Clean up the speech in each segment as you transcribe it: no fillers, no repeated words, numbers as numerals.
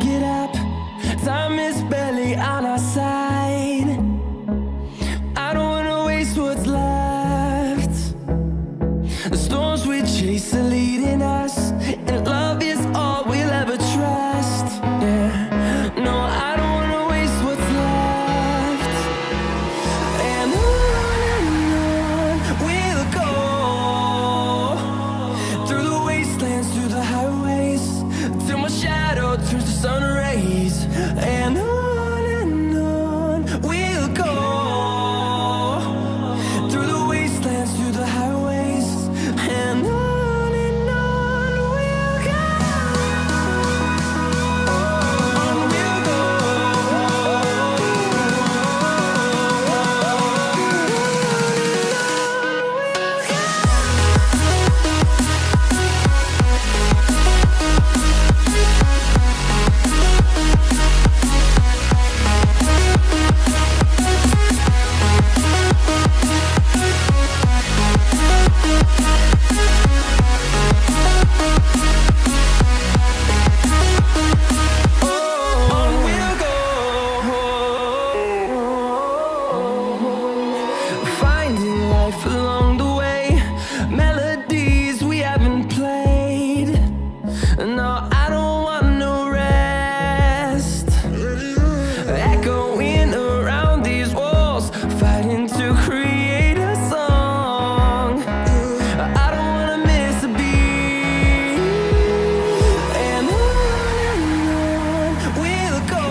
get up. Time is barely on our side. I don't wanna waste what's left. The storms we chase are leading us, and love is all we'll ever trust. Yeah, no, I don't wanna waste what's left. And on we'll go, through the wastelands, through the highways, till my shadow turns to sun rays. And on we'll go, through the wastelands, through the highways, and on we'll go. On we'll go. Finding life along the way, melodies we haven't played. No, I don't want no rest. Echoing around these walls, fighting to create a song. I don't wanna miss a beat. And on we'll go,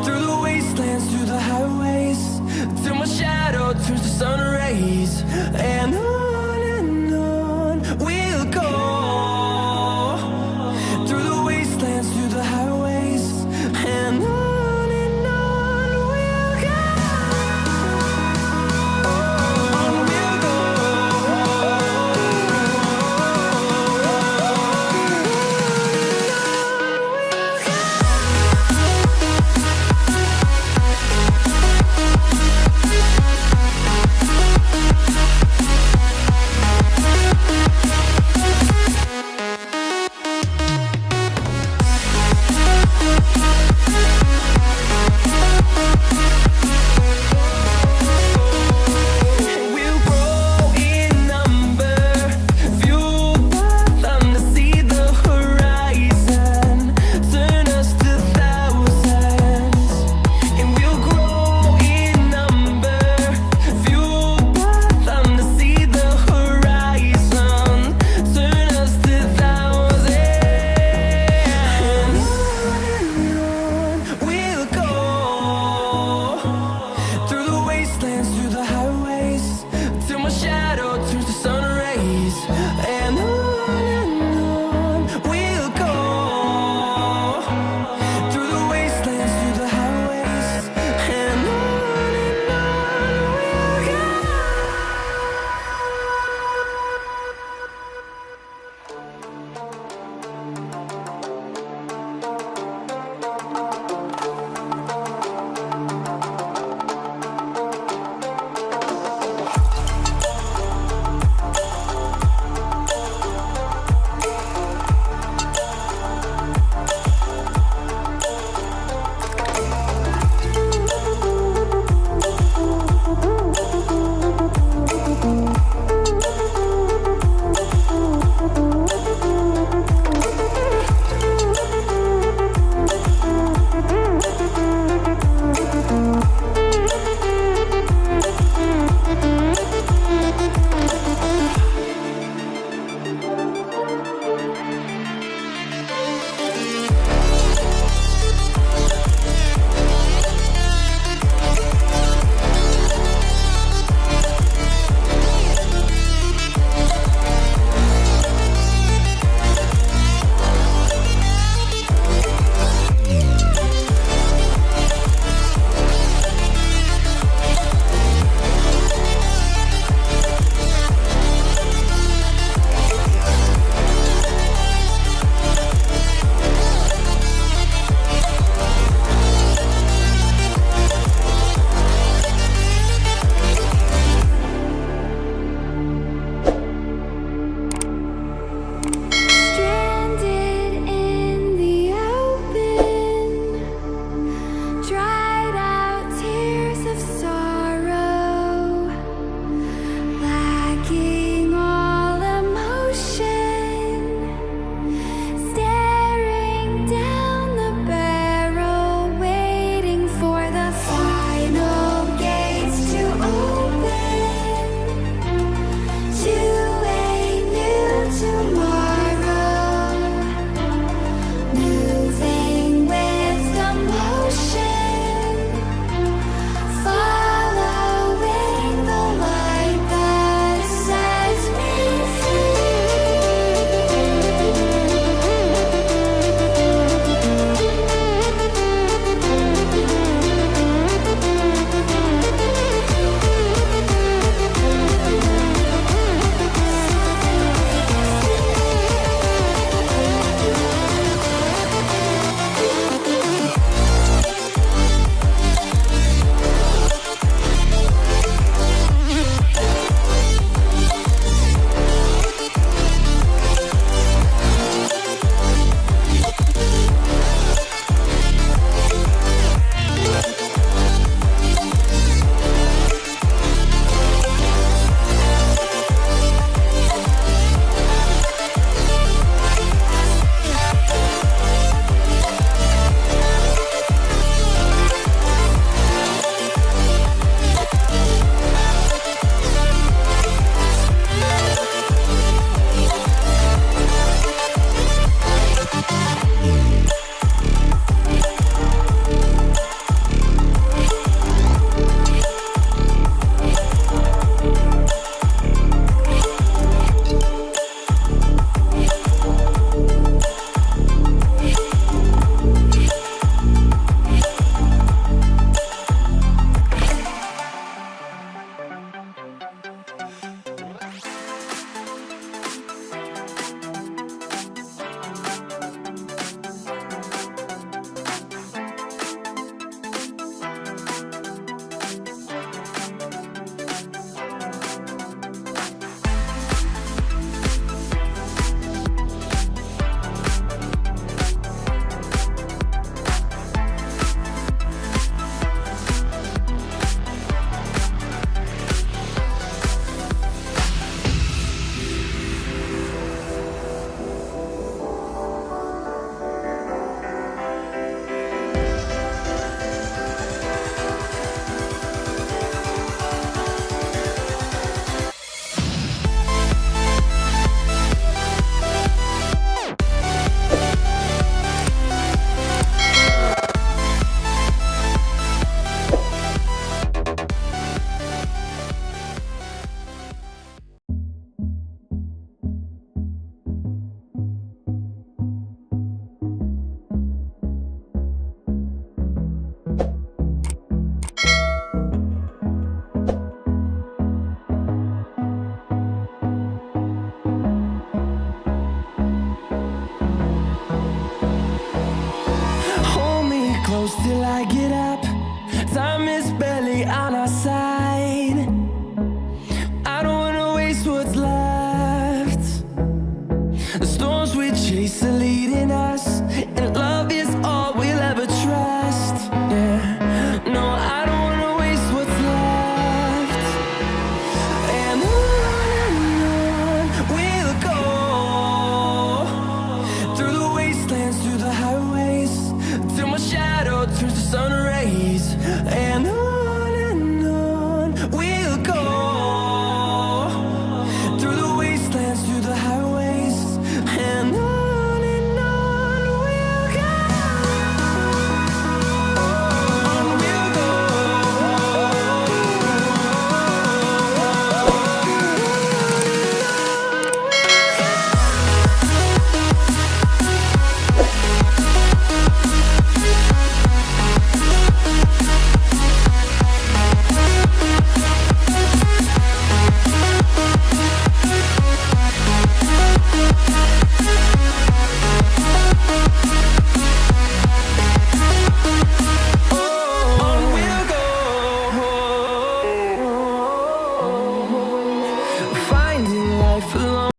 through the wastelands, through the highways, till my shadow turns to sun rays. And